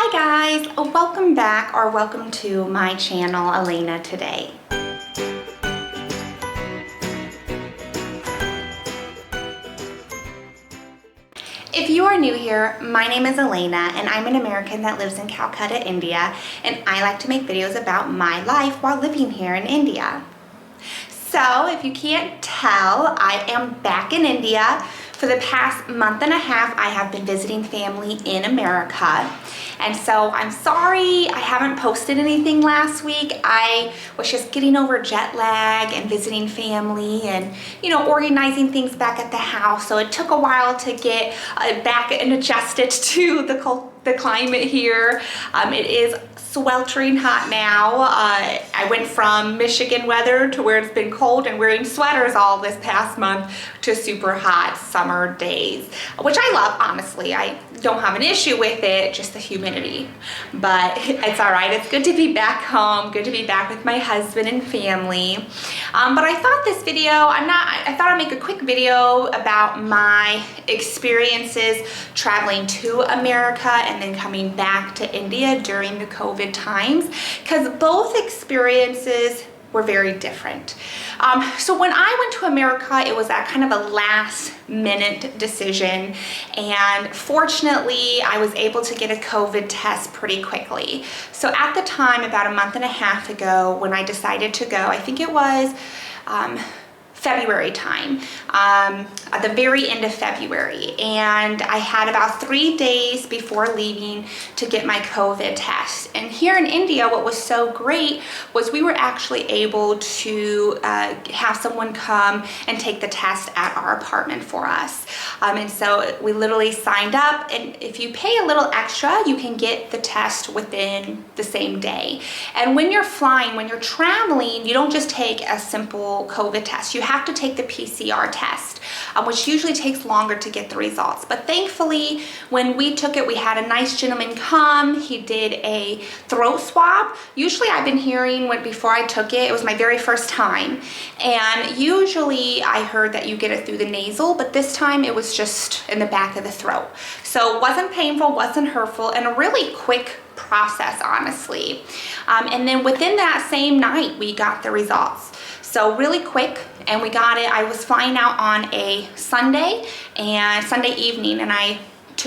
Hi guys, welcome back or welcome to my channel, Elena Today. If you are new here, my name is Elena and I'm an American that lives in Calcutta, India, and I like to make videos about my life while living here in India. So if you can't tell, I am back in India. For the past month and a half, I have been visiting family in America. And so I'm sorry I haven't posted anything last week. I was just getting over jet lag and visiting family and, organizing things back at the house. So it took a while to get back and adjusted to the climate here. It is sweltering hot now. I went from Michigan weather to where it's been cold and wearing sweaters all this past month to super hot summer days, which I love, honestly. I don't have an issue with it, just the humidity. But it's all right. It's good to be back home, good to be back with my husband and family. But I thought this video, I thought I'd make a quick video about my experiences traveling to America and then coming back to India during the COVID times, because both experiences were very different. So when I went to America, it was that kind of a last minute decision, and fortunately I was able to get a COVID test pretty quickly. So at the time, about a month and a half ago, when I decided to go, I think it was February time, at the very end of February, and I had about 3 days before leaving to get my COVID test. And here in India, what was so great was we were actually able to have someone come and take the test at our apartment for us. And so we literally signed up, and if you pay a little extra, you can get the test within the same day. And when you're flying, when you're traveling, you don't just take a simple COVID test. You have to take the PCR test, which usually takes longer to get the results. But thankfully, when we took it, we had a nice gentleman come. He did a throat swab. Usually I've been hearing before I took it, it was my very first time. And usually I heard that you get it through the nasal, but this time it was just in the back of the throat. So it wasn't painful, wasn't hurtful, and a really quick process, honestly. And then within that same night, we got the results. So really quick, and we got it. I was flying out on a Sunday evening, and I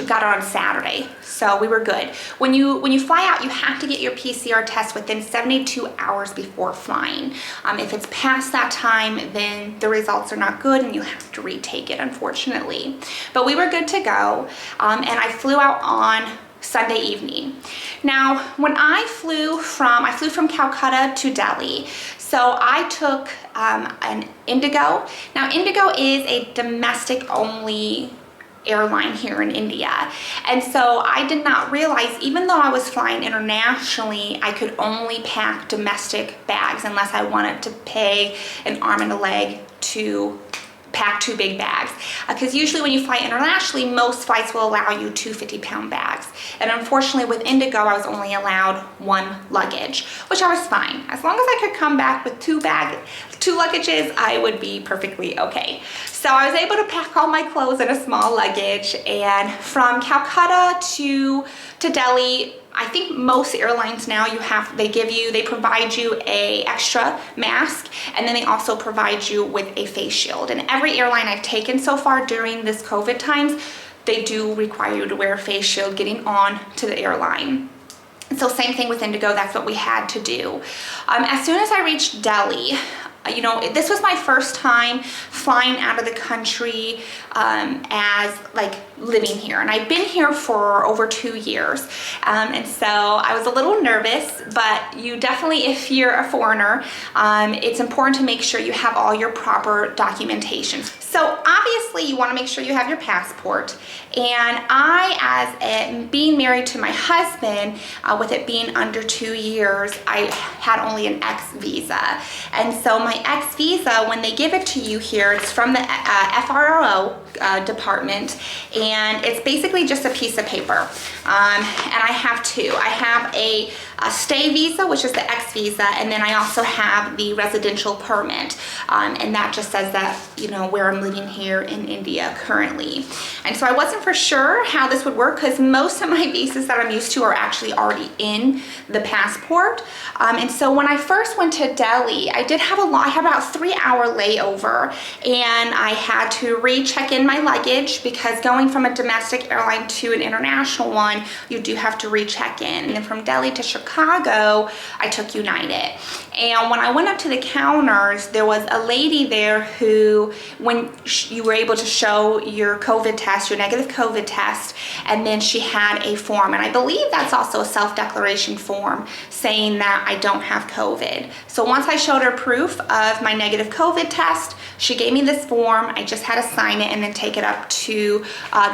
got it on Saturday. So we were good. When you fly out, you have to get your PCR test within 72 hours before flying. If it's past that time, then the results are not good and you have to retake it, unfortunately. But we were good to go, and I flew out on Sunday evening. Now, when I flew from Calcutta to Delhi. So I took an Indigo. Now, Indigo is a domestic only airline here in India. And so I did not realize, even though I was flying internationally, I could only pack domestic bags unless I wanted to pay an arm and a leg to pack 2 big bags, because usually when you fly internationally, most flights will allow you 2 50-pound bags, and unfortunately with Indigo I was only allowed 1 luggage, which I was fine. As long as I could come back with 2 luggages, I would be perfectly okay. So I was able to pack all my clothes in a small luggage, and from Calcutta to Delhi, I think most airlines now they provide you a extra mask, and then they also provide you with a face shield. And every airline I've taken so far during this COVID times, they do require you to wear a face shield getting on to the airline. And so same thing with Indigo, that's what we had to do. As soon as I reached Delhi, this was my first time flying out of the country as living here, and I've been here for over 2 years, and so I was a little nervous. But you definitely, if you're a foreigner, it's important to make sure you have all your proper documentation. So obviously you want to make sure you have your passport, and being married to my husband, with it being under 2 years, I had only an X visa. And so my X visa, when they give it to you here, it's from the FRO department, and it's basically just a piece of paper. And I have 2. I have a a stay visa, which is the X visa, and then I also have the residential permit, and that just says that, you know, where I'm living here in India currently. And so I wasn't for sure how this would work because most of my visas that I'm used to are actually already in the passport. And so when I first went to Delhi, I did have I had about a 3-hour layover, and I had to recheck in my luggage because going from a domestic airline to an international one, you do have to recheck in. And then from Delhi to Chicago, I took United. And when I went up to the counters, there was a lady there who, when you were able to show your COVID test, your negative COVID test, and then she had a form, and I believe that's also a self-declaration form saying that I don't have COVID. So once I showed her proof of my negative COVID test, she gave me this form. I just had to sign it and then take it up to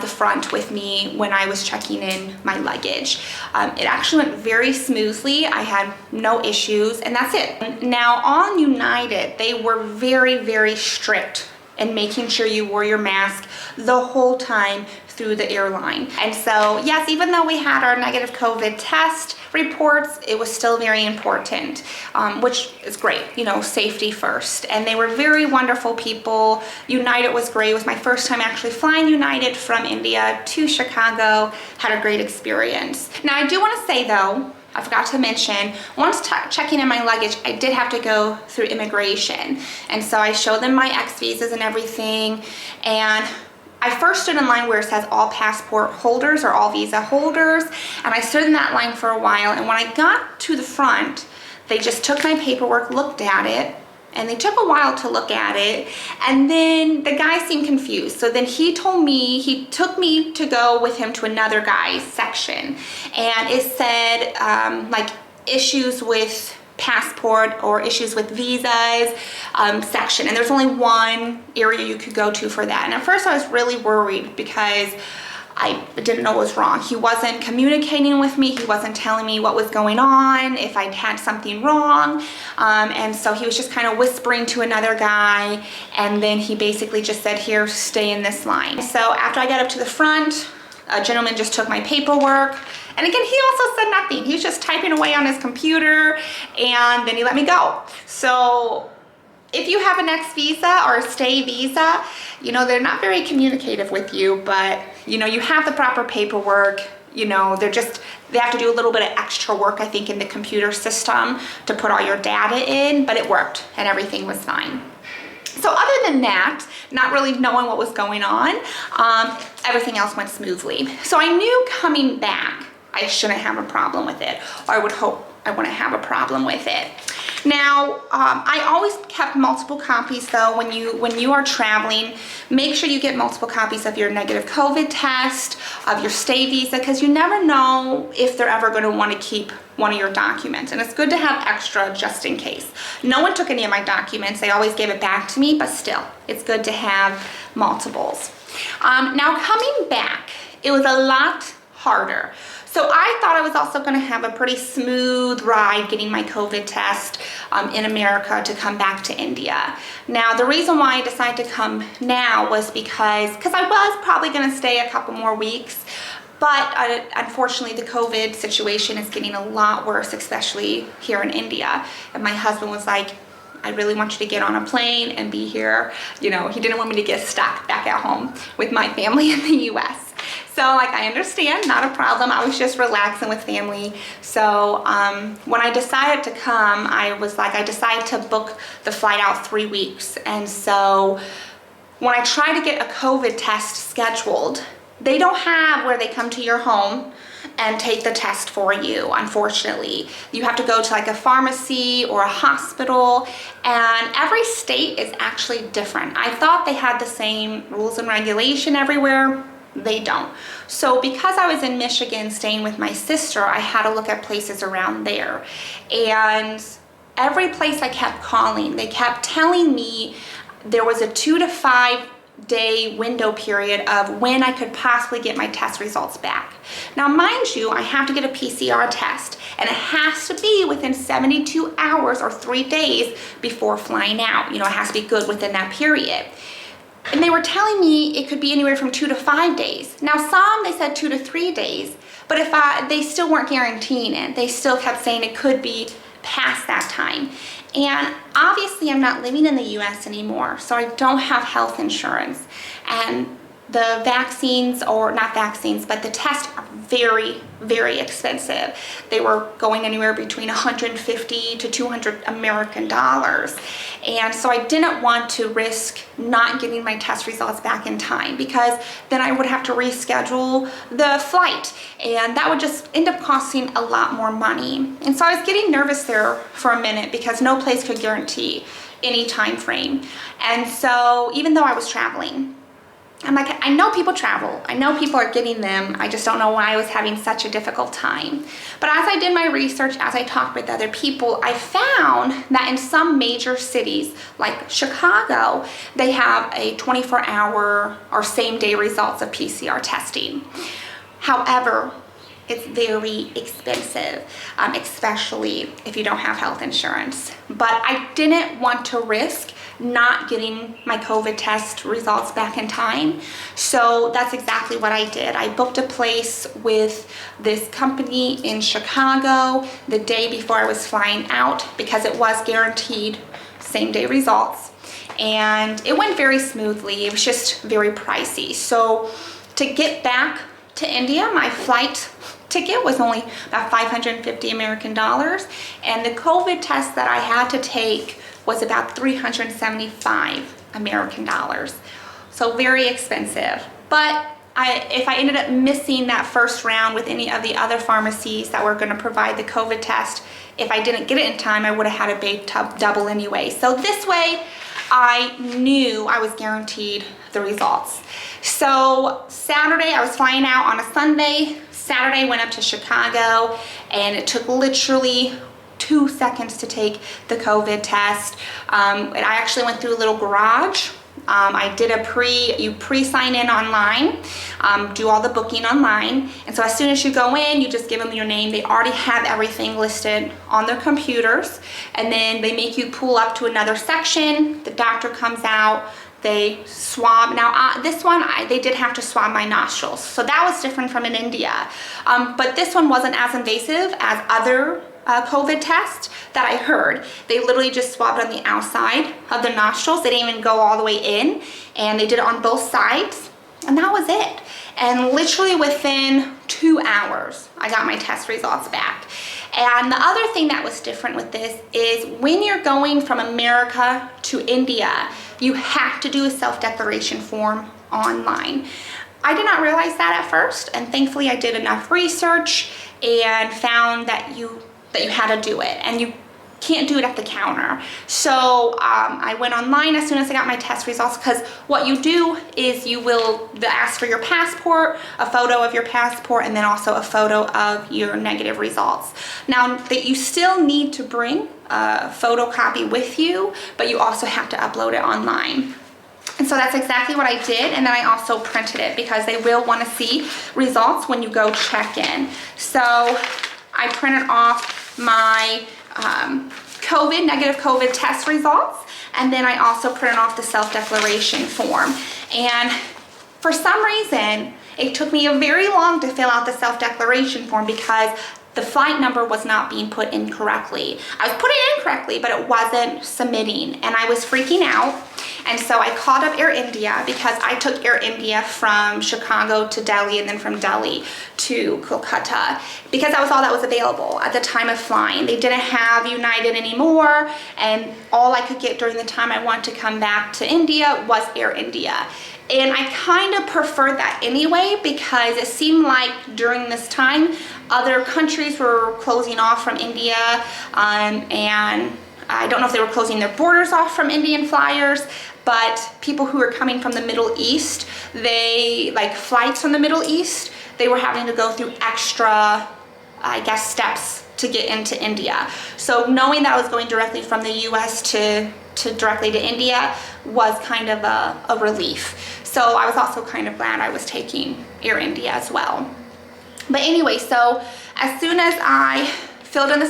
the front with me when I was checking in my luggage. It actually went very smoothly. I had no issues, and that's it. Now on United, they were very, very strict in making sure you wore your mask the whole time through the airline. And so yes, even though we had our negative COVID test reports, it was still very important, which is great, you know, safety first. And they were very wonderful people. United was great. It was my first time actually flying United from India to Chicago. Had a great experience. Now I do want to say though, I forgot to mention, once checking in my luggage, I did have to go through immigration. And so I showed them my X visas and everything. And I first stood in line where it says all passport holders or all visa holders. And I stood in that line for a while. And when I got to the front, they just took my paperwork, looked at it, and they took a while to look at it. And then the guy seemed confused. So then he took me to go with him to another guy's section. And it said like issues with passport or issues with visas section. And there's only one area you could go to for that. And at first I was really worried because I didn't know what was wrong. He wasn't communicating with me. He wasn't telling me what was going on, if I'd had something wrong. And so he was just kind of whispering to another guy. And then he basically just said, here, stay in this line. So after I got up to the front, a gentleman just took my paperwork. And again, he also said nothing. He was just typing away on his computer, and then he let me go. So if you have an X visa or a stay visa, you know, they're not very communicative with you, but you know, you have the proper paperwork. You know, they have to do a little bit of extra work, I think, in the computer system to put all your data in, but it worked and everything was fine. So other than that, not really knowing what was going on, everything else went smoothly. So I knew coming back, I shouldn't have a problem with it, or I would hope I wouldn't have a problem with it. Now, I always kept multiple copies though. When you are traveling, make sure you get multiple copies of your negative COVID test, of your stay visa, because you never know if they're ever going to want to keep one of your documents. And it's good to have extra just in case. No one took any of my documents. They always gave it back to me, but still, it's good to have multiples. Now coming back, it was a lot harder. So I thought I was also going to have a pretty smooth ride getting my COVID test in America to come back to India. Now the reason why I decided to come now was because I was probably going to stay a couple more weeks, but unfortunately the COVID situation is getting a lot worse, especially here in India. And my husband was like, I really want you to get on a plane and be here. You know, he didn't want me to get stuck back at home with my family in the US. So like, I understand, not a problem. I was just relaxing with family. So when I decided to come, I decided to book the flight out 3 weeks. And so when I try to get a COVID test scheduled, they don't have where they come to your home and take the test for you, unfortunately. You have to go to like a pharmacy or a hospital, and every state is actually different. I thought they had the same rules and regulation everywhere. They don't. So because I was in Michigan staying with my sister, I had to look at places around there. And every place I kept calling, they kept telling me there was a 2 to 5 day window period of when I could possibly get my test results back. Now, mind you, I have to get a PCR test, and it has to be within 72 hours or 3 days before flying out. You know, it has to be good within that period. And they were telling me it could be anywhere from 2 to 5 days. Now, some, they said 2 to 3 days, But they still weren't guaranteeing it. They still kept saying it could be past that time. And obviously I'm not living in the US anymore, so I don't have health insurance. And the vaccines, or not vaccines, but the tests are very, very expensive. They were going anywhere between 150 to 200 American dollars. And so I didn't want to risk not getting my test results back in time, because then I would have to reschedule the flight, and that would just end up costing a lot more money. And so I was getting nervous there for a minute, because no place could guarantee any time frame. And so even though I was traveling, I'm like, I know people travel, I know people are getting them, I just don't know why I was having such a difficult time. But as I did my research, as I talked with other people, I found that in some major cities like Chicago, they have a 24-hour or same-day results of PCR testing. However, it's very expensive, especially if you don't have health insurance. But I didn't want to risk not getting my COVID test results back in time. So that's exactly what I did. I booked a place with this company in Chicago the day before I was flying out, because it was guaranteed same day results. And it went very smoothly. It was just very pricey. So to get back to India, my flight ticket was only about 550 American dollars. And the COVID test that I had to take was about 375 American dollars. So very expensive. But if I ended up missing that first round with any of the other pharmacies that were going to provide the COVID test, if I didn't get it in time, I would have had to pay double anyway. So this way, I knew I was guaranteed the results. So Saturday, I was flying out on a Sunday. Saturday, went up to Chicago, and it took literally 2 seconds to take the COVID test. And I actually went through a little garage. I did you pre-sign in online, do all the booking online. And so as soon as you go in, you just give them your name. They already have everything listed on their computers. And then they make you pull up to another section. The doctor comes out. They swab. Now this one, they did have to swab my nostrils. So that was different from in India. But this one wasn't as invasive as other COVID test that I heard. They literally just swabbed on the outside of the nostrils. They didn't even go all the way in, and they did it on both sides, and that was it. And literally within 2 hours, I got my test results back. And the other thing that was different with this is when you're going from America to India, you have to do a self-declaration form online. I did not realize that at first, and thankfully I did enough research and found that you had to do it, and you can't do it at the counter. So I went online as soon as I got my test results, because what you do is they'll ask for your passport, a photo of your passport, and then also a photo of your negative results. Now, that you still need to bring a photocopy with you, but you also have to upload it online. And so that's exactly what I did, and then I also printed it, because they will want to see results when you go check in. So I printed off my negative COVID test results, and then I also printed off the self-declaration form. And for some reason, it took me a very long to fill out the self-declaration form, because the flight number was not being put in correctly. I was putting it in correctly, but it wasn't submitting, and I was freaking out. And so I called up Air India, because I took Air India from Chicago to Delhi, and then from Delhi to Kolkata, because that was all that was available at the time of flying. They didn't have United anymore, and all I could get during the time I wanted to come back to India was Air India. And I kind of preferred that anyway, because it seemed like during this time, other countries were closing off from India, and I don't know if they were closing their borders off from Indian flyers, but people who were coming from the Middle East, flights from the Middle East, they were having to go through extra, steps to get into India. So knowing that I was going directly from the US to directly to India was kind of a relief. So I was also kind of glad I was taking Air India as well. But anyway, so as soon as I filled in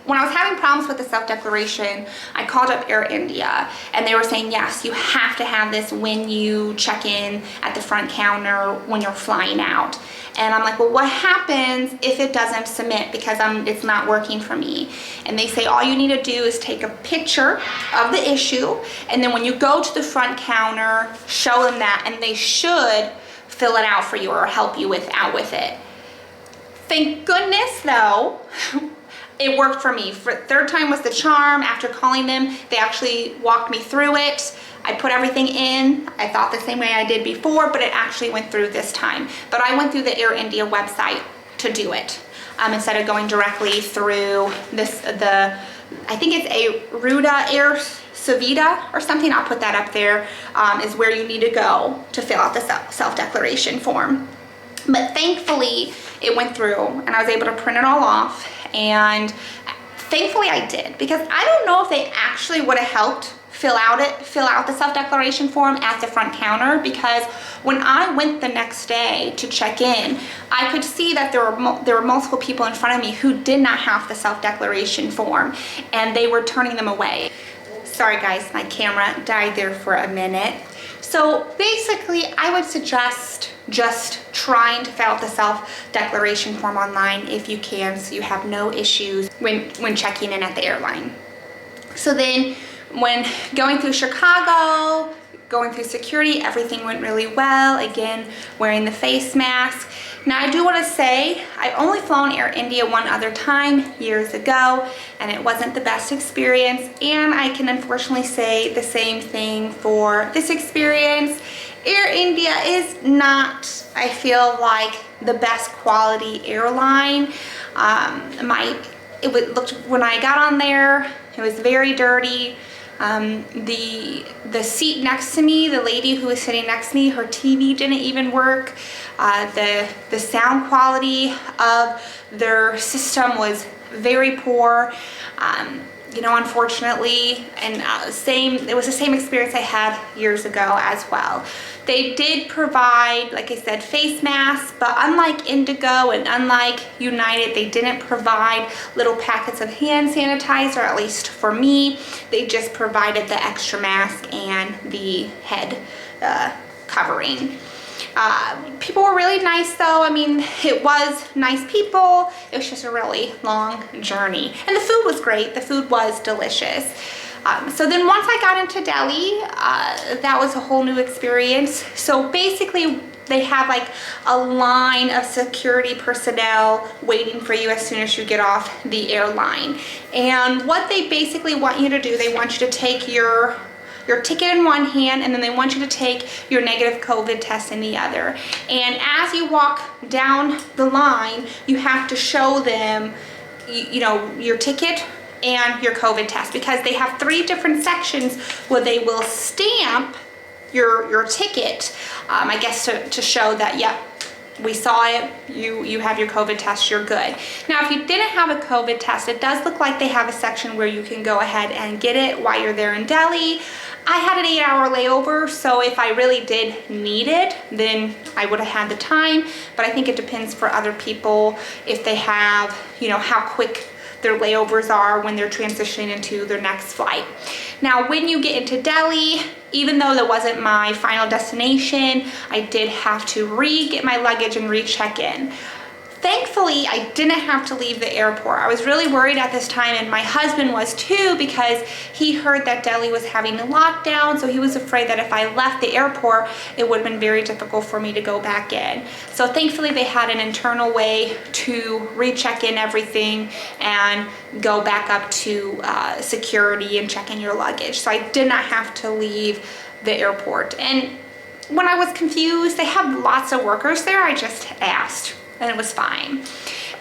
when I was having problems with the self-declaration, I called up Air India and they were saying, yes, you have to have this when you check in at the front counter when you're flying out. And I'm like, well, what happens if it doesn't submit because it's not working for me? And they say, all you need to do is take a picture of the issue, and then when you go to the front counter, show them that, and they should fill it out for you or help you out with it. Thank goodness, though, it worked for me. Third time was the charm. After calling them, they actually walked me through it. I put everything in. I thought the same way I did before, but it actually went through this time. But I went through the Air India website to do it instead of going directly through I think it's a Ruta Air Savita or something. I'll put that up there, is where you need to go to fill out the self-declaration form. But thankfully, it went through and I was able to print it all off, and thankfully I did, because I don't know if they actually would have helped fill out the self-declaration form at the front counter, because when I went the next day to check in, I could see that there were multiple people in front of me who did not have the self-declaration form, and they were turning them away. Sorry guys, my camera died there for a minute. So basically, I would suggest just trying to fill out the self-declaration form online if you can, so you have no issues when checking in at the airline. So then, when going through Chicago, going through security, everything went really well. Again, wearing the face mask. Now I do want to say, I've only flown Air India one other time years ago, and it wasn't the best experience. And I can unfortunately say the same thing for this experience. Air India is not, I feel like, the best quality airline. When I got on there, it was very dirty. The seat next to me, the lady who was sitting next to me, her TV didn't even work. The sound quality of their system was very poor. You know, unfortunately, and it was the same experience I had years ago as well. They did provide, like I said, face masks, but unlike Indigo and unlike United, they didn't provide little packets of hand sanitizer, at least for me. They just provided the extra mask and the head covering. People were really nice though. I mean, it was nice people. It was just a really long journey. And the food was great. The food was delicious. So then once I got into Delhi, that was a whole new experience. So basically, they have like a line of security personnel waiting for you as soon as you get off the airline. And what they basically want you to do, they want you to take your ticket in one hand, and then they want you to take your negative COVID test in the other. And as you walk down the line, you have to show them, you know, your ticket and your COVID test, because they have 3 different sections where they will stamp your ticket, I guess to show that, yep, we saw it, you have your COVID test, you're good. Now, if you didn't have a COVID test, it does look like they have a section where you can go ahead and get it while you're there in Delhi. I had an 8-hour layover, so if I really did need it, then I would have had the time, but I think it depends for other people if they have, you know, how quick their layovers are when they're transitioning into their next flight. Now, when you get into Delhi, even though that wasn't my final destination, I did have to get my luggage and recheck in. Thankfully, I didn't have to leave the airport. I was really worried at this time, and my husband was too, because he heard that Delhi was having a lockdown, so he was afraid that if I left the airport, it would have been very difficult for me to go back in. So thankfully, they had an internal way to recheck in everything and go back up to security and check in your luggage. So I did not have to leave the airport. And when I was confused, they have lots of workers there. I just asked, and it was fine.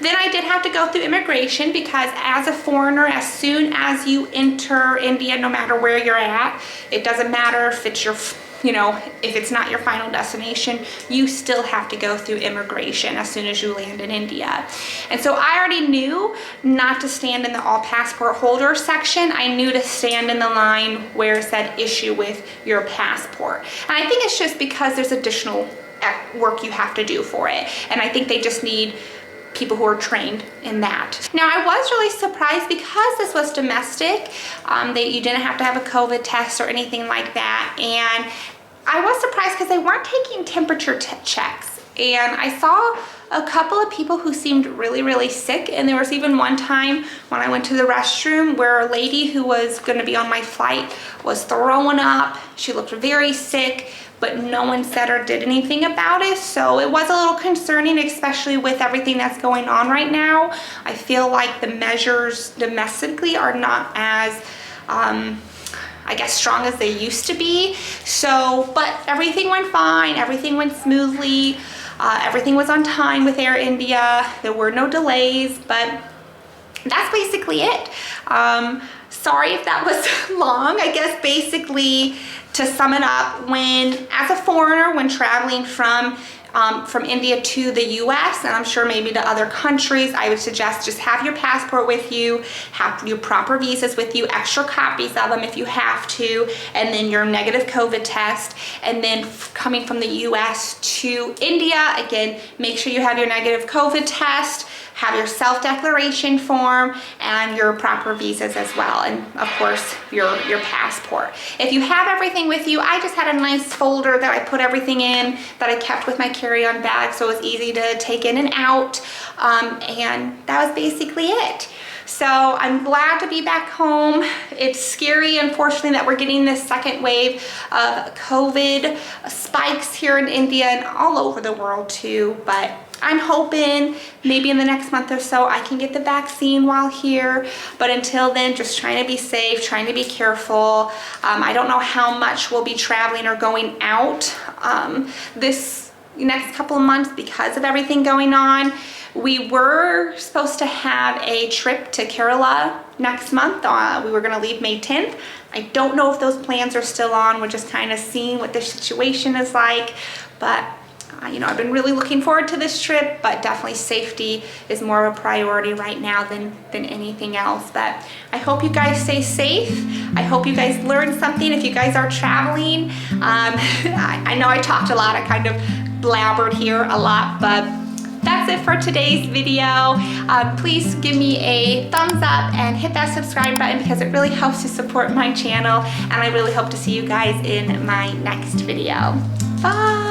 Then I did have to go through immigration, because as a foreigner, as soon as you enter India, no matter where you're at, it doesn't matter if it's your, you know, if it's not your final destination, you still have to go through immigration as soon as you land in India. And so I already knew not to stand in the all passport holder section. I knew to stand in the line where it said issue with your passport. And I think it's just because there's additional work you have to do for it. And I think they just need people who are trained in that. Now, I was really surprised because this was domestic, that you didn't have to have a COVID test or anything like that. And I was surprised because they weren't taking temperature checks. And I saw a couple of people who seemed really, really sick. And there was even one time when I went to the restroom where a lady who was going to be on my flight was throwing up. She looked very sick, but no one said or did anything about it. So it was a little concerning, especially with everything that's going on right now. I feel like the measures domestically are not as, I guess, strong as they used to be. So, but everything went fine. Everything went smoothly. Everything was on time with Air India. There were no delays, but that's basically it. Sorry if that was long. I guess basically, to sum it up, as a foreigner, when traveling from India to the US, and I'm sure maybe to other countries, I would suggest just have your passport with you, have your proper visas with you, extra copies of them if you have to, and then your negative COVID test. And then coming from the US to India, again, make sure you have your negative COVID test, have your self-declaration form, and your proper visas as well, and of course your passport. If you have everything with you, I just had a nice folder that I put everything in that I kept with my carry-on bag, so it was easy to take in and out, and that was basically it. So I'm glad to be back home. It's scary, unfortunately, that we're getting this second wave of COVID spikes here in India and all over the world too, but I'm hoping maybe in the next month or so I can get the vaccine while here. But until then, just trying to be safe, trying to be careful. I don't know how much we'll be traveling or going out this next couple of months because of everything going on. We were supposed to have a trip to Kerala next month. We were going to leave May 10th. I don't know if those plans are still on. We're just kind of seeing what the situation is like. But you know, I've been really looking forward to this trip, but definitely safety is more of a priority right now than anything else. But I hope you guys stay safe. I hope you guys learned something if you guys are traveling. I know I talked a lot. I kind of blabbered here a lot, but that's it for today's video. Please give me a thumbs up and hit that subscribe button because it really helps to support my channel, and I really hope to see you guys in my next video. Bye!